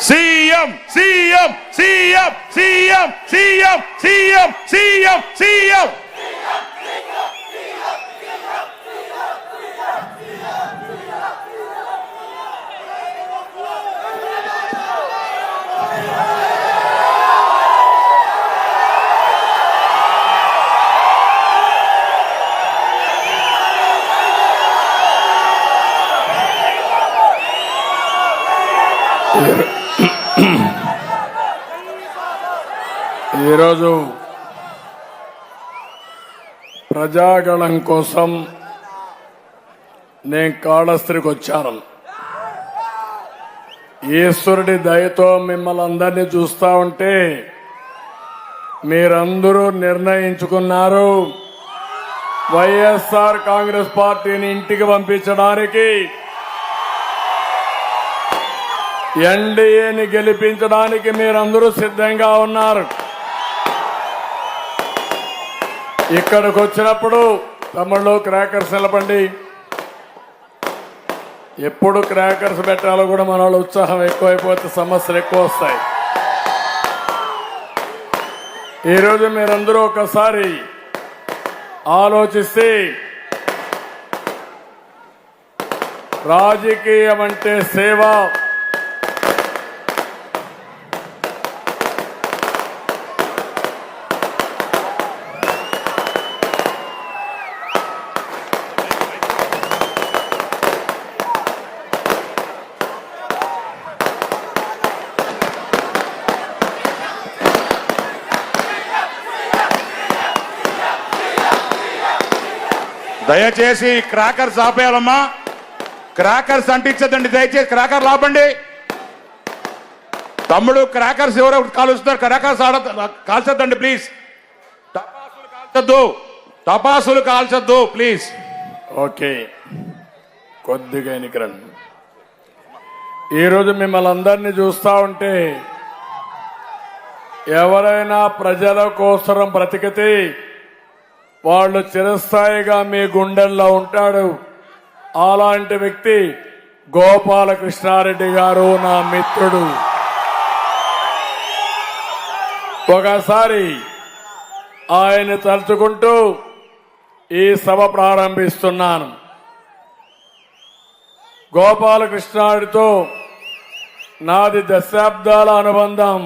CM CM CM CM CM CM CM CM ఈరోజు ప్రజాగణం కోసం నేను కాళహస్తికి వచ్చాను. ఈశ్వరుడి దయతో మిమ్మల్ని అందరినీ చూస్తా ఉంటే మీరందరూ నిర్ణయించుకున్నారు వైఎస్ఆర్ కాంగ్రెస్ పార్టీని ఇంటికి పంపించడానికి, ఎన్డీఏని గెలిపించడానికి మీరందరూ సిద్ధంగా ఉన్నారు. ఇక్కడికి వచ్చినప్పుడు తమ్ముళ్ళు క్రాకర్స్ నిలబండి. ఎప్పుడు క్రాకర్స్ పెట్టాలో కూడా మన వాళ్ళ ఉత్సాహం ఎక్కువైపోతే సమస్యలు ఎక్కువ వస్తాయి. ఈరోజు మీరందరూ ఒకసారి ఆలోచిస్తే రాజకీయం అంటే సేవ, దయచేసి క్రాకర్స్ ఆపేయాలమ్మా. క్రాకర్స్ అంటించదండి, దయచేసి క్రాకర్ ఆపండి. తమ్ముడు క్రాకర్స్ ఎవరో కాలుస్తున్నారు, క్రాకర్స్ కాల్చొద్దండి ప్లీజ్. టపాసులు కాల్చొద్దు ప్లీజ్. ఓకే, కొద్దిగా ఎన్నికరండి. ఈరోజు మిమ్మల్ని అందరినీ చూస్తా ఉంటే ఎవరైనా ప్రజల కోసం బ్రతికితే వాళ్ళు చిరస్థాయిగా మీ గుండెల్లో ఉంటాడు. అలాంటి వ్యక్తి గోపాలకృష్ణారెడ్డి గారు, నా మిత్రుడు. ఒకసారి ఆయన తలుచుకుంటూ ఈ సభ ప్రారంభిస్తున్నాను. గోపాలకృష్ణారెడ్డితో నాది దశాబ్దాల అనుబంధం.